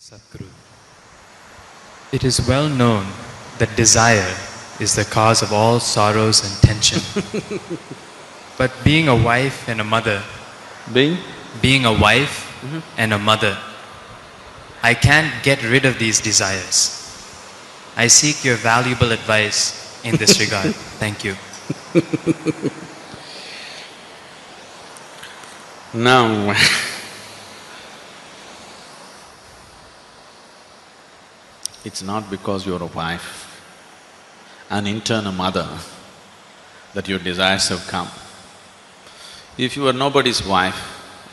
Sadhguru. It is well known that desire is the cause of all sorrows and tension. But being a wife and a mother, being a wife and a mother, I can't get rid of these desires. I seek your valuable advice in this regard. Thank you. Now, it's not because you're a wife, an internal mother, that your desires have come. If you were nobody's wife,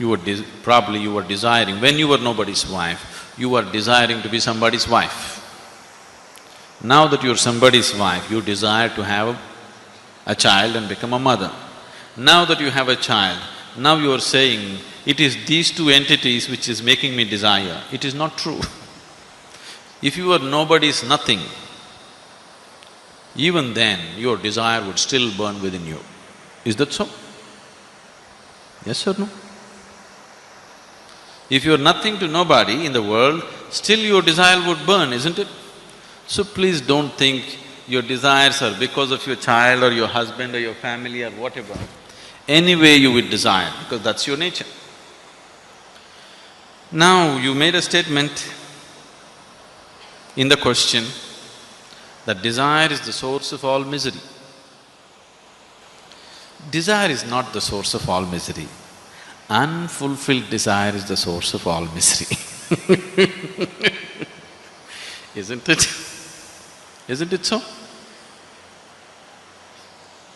probably you were desiring, when you were nobody's wife, you were desiring to be somebody's wife. Now that you're somebody's wife, you desire to have a child and become a mother. Now that you have a child, now you are saying, it is these two entities which is making me desire. It is not true. If you were nobody's nothing, even then your desire would still burn within you. Is that so? Yes or no? If you are nothing to nobody in the world, still your desire would burn, isn't it? So please don't think your desires are because of your child or your husband or your family or whatever. Anyway you will desire, because that's your nature. Now, you made a statement in the question that desire is the source of all misery. Desire is not the source of all misery. Unfulfilled desire is the source of all misery. Isn't it? Isn't it so?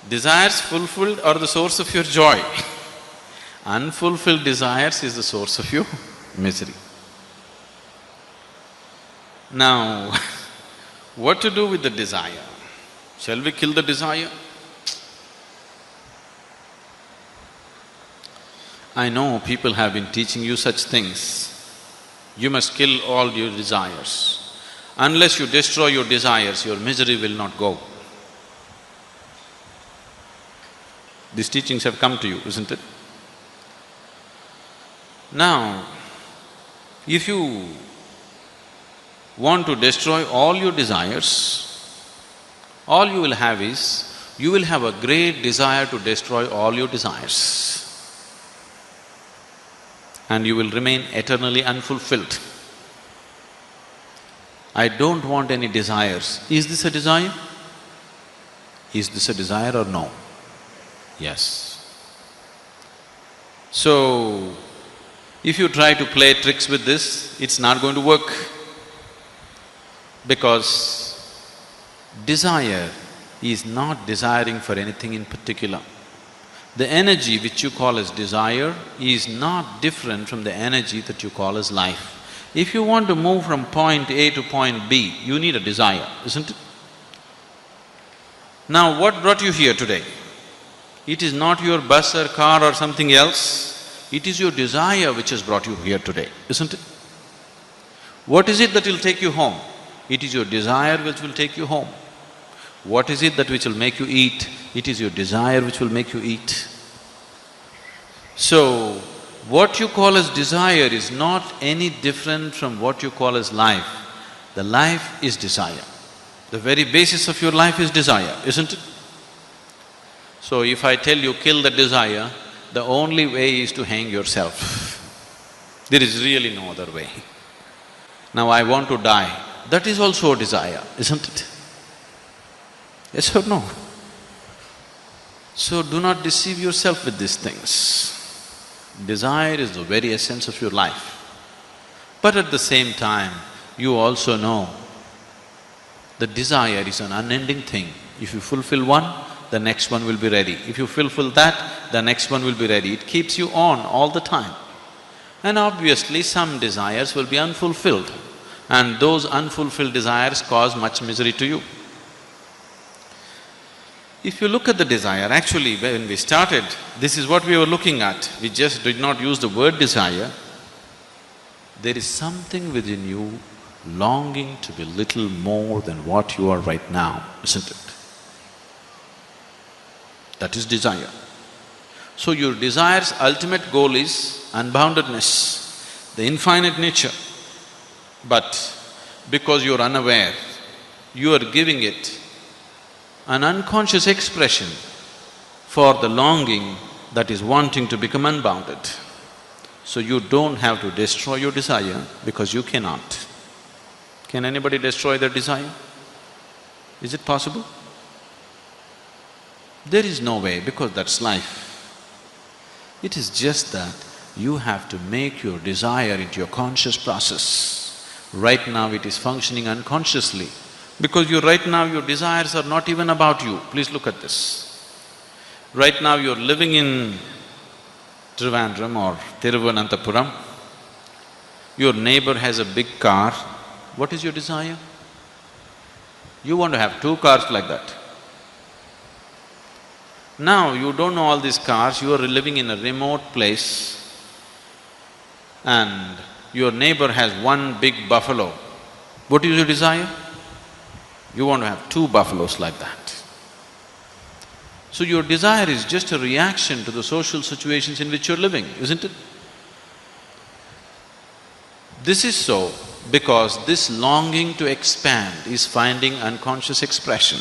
Desires fulfilled are the source of your joy. Unfulfilled desires is the source of your misery. Now, what to do with the desire? Shall we kill the desire? I know people have been teaching you such things. You must kill all your desires. Unless you destroy your desires, your misery will not go. These teachings have come to you, isn't it? Now, if you want to destroy all your desires, all you will have is, you will have a great desire to destroy all your desires. And you will remain eternally unfulfilled. I don't want any desires. Is this a desire? Is this a desire or no? Yes. So, if you try to play tricks with this, it's not going to work. Because desire is not desiring for anything in particular. The energy which you call as desire is not different from the energy that you call as life. If you want to move from point A to point B, you need a desire, isn't it? Now, what brought you here today? It is not your bus or car or something else, it is your desire which has brought you here today, isn't it? What is it that will take you home? It is your desire which will take you home. What is it that which will make you eat? It is your desire which will make you eat. So, what you call as desire is not any different from what you call as life. The life is desire. The very basis of your life is desire, isn't it? So if I tell you kill the desire, the only way is to hang yourself. There is really no other way. Now I want to die, that is also a desire, isn't it? Yes or no? So do not deceive yourself with these things. Desire is the very essence of your life. But at the same time, you also know that desire is an unending thing. If you fulfill one, the next one will be ready. If you fulfill that, the next one will be ready. It keeps you on all the time. And obviously, some desires will be unfulfilled, and those unfulfilled desires cause much misery to you. If you look at the desire, actually when we started, this is what we were looking at. We just did not use the word desire. There is something within you longing to be little more than what you are right now, isn't it? That is desire. So your desire's ultimate goal is unboundedness, the infinite nature. But because you're unaware, you are giving it an unconscious expression for the longing that is wanting to become unbounded. So you don't have to destroy your desire because you cannot. Can anybody destroy their desire? Is it possible? There is no way because that's life. It is just that you have to make your desire into your conscious process. Right now it is functioning unconsciously because right now your desires are not even about you. Please look at this. Right now you're living in Trivandrum or Thiruvananthapuram. Your neighbor has a big car. What is your desire? You want to have 2 cars like that. Now you don't know all these cars, you are living in a remote place and your neighbor has 1 big buffalo. What is your desire? You want to have 2 buffaloes like that. So your desire is just a reaction to the social situations in which you're living, isn't it? This is so because this longing to expand is finding unconscious expression.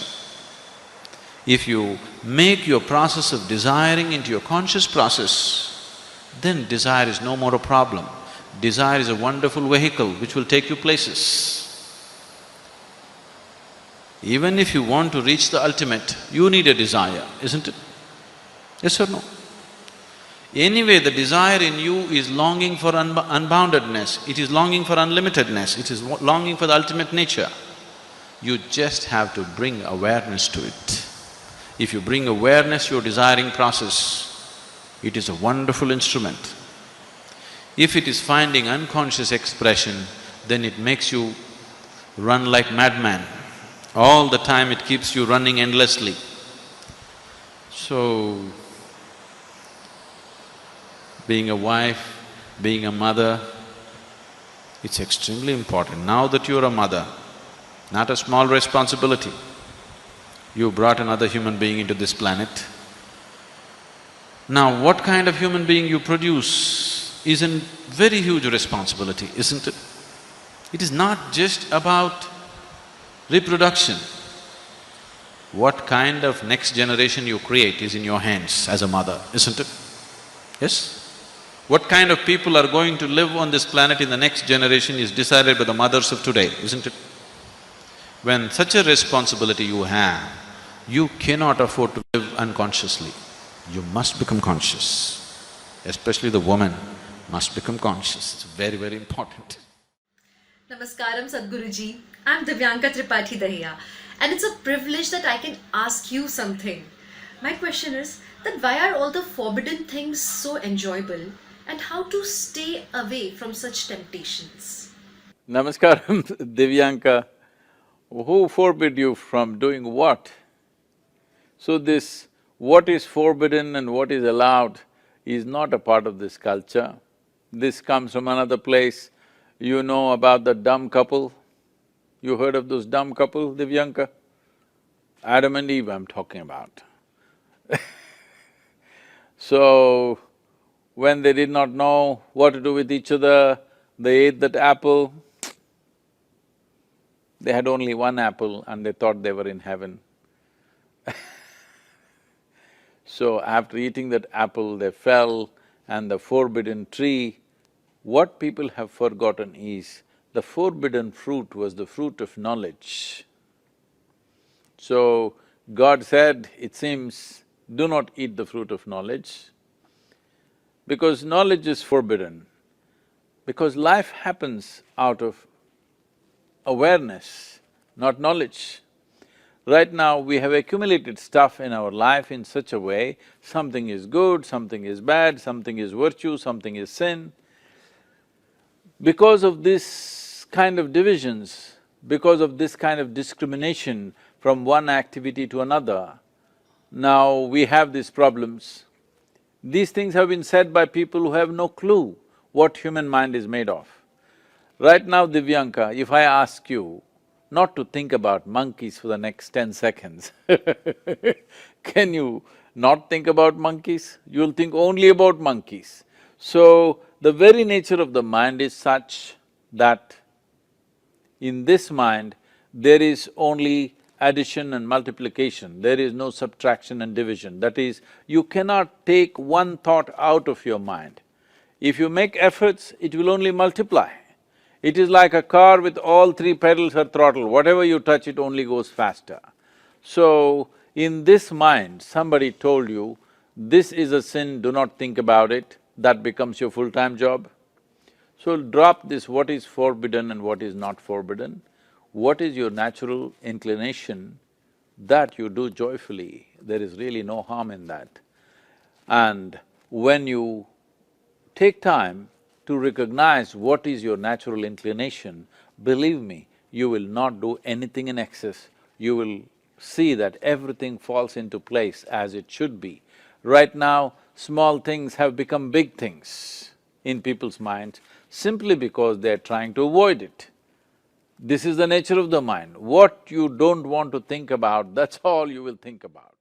If you make your process of desiring into your conscious process, then desire is no more a problem. Desire is a wonderful vehicle which will take you places. Even if you want to reach the ultimate, you need a desire, isn't it? Yes or no? Anyway, the desire in you is longing for unboundedness, it is longing for unlimitedness, it is longing for the ultimate nature. You just have to bring awareness to it. If you bring awareness to your desiring process, it is a wonderful instrument. If it is finding unconscious expression, then it makes you run like madman. All the time it keeps you running endlessly. So, being a wife, being a mother, it's extremely important. Now that you're a mother, not a small responsibility. You brought another human being into this planet. Now, what kind of human being you produce is a very huge responsibility, isn't it? It is not just about reproduction. What kind of next generation you create is in your hands as a mother, isn't it? Yes? What kind of people are going to live on this planet in the next generation is decided by the mothers of today, isn't it? When such a responsibility you have, you cannot afford to live unconsciously. You must become conscious. Especially the woman must become conscious. It's very, very important. Namaskaram Sadhguruji. I'm Divyanka Tripathi Dahiya, and it's a privilege that I can ask you something. My question is that why are all the forbidden things so enjoyable, and how to stay away from such temptations? Namaskaram, Divyanka. Who forbid you from doing what? So this what is forbidden and what is allowed is not a part of this culture. This comes from another place. You know about the dumb couple? You heard of those dumb couple, Divyanka? Adam and Eve I'm talking about. So, when they did not know what to do with each other, they ate that apple. They had only 1 apple and they thought they were in heaven. So after eating that apple, they fell and the forbidden tree, what people have forgotten is, the forbidden fruit was the fruit of knowledge. So, God said, it seems, do not eat the fruit of knowledge, because knowledge is forbidden, because life happens out of awareness, not knowledge. Right now, we have accumulated stuff in our life in such a way, something is good, something is bad, something is virtue, something is sin. Because of this kind of divisions, because of this kind of discrimination from one activity to another, now we have these problems. These things have been said by people who have no clue what human mind is made of. Right now, Divyanka, if I ask you not to think about monkeys for the next 10 seconds, can you not think about monkeys? You'll think only about monkeys. So, the very nature of the mind is such that In this mind, there is only addition and multiplication, there is no subtraction and division. That is, you cannot take one thought out of your mind. If you make efforts, it will only multiply. It is like a car with all three pedals or throttle, whatever you touch, it only goes faster. So, in this mind, somebody told you, this is a sin, do not think about it, that becomes your full-time job. So drop this what is forbidden and what is not forbidden. What is your natural inclination, that you do joyfully, there is really no harm in that. And when you take time to recognize what is your natural inclination, believe me, you will not do anything in excess. You will see that everything falls into place as it should be. Right now, small things have become big things in people's minds simply because they're trying to avoid it. This is the nature of the mind. What you don't want to think about, that's all you will think about.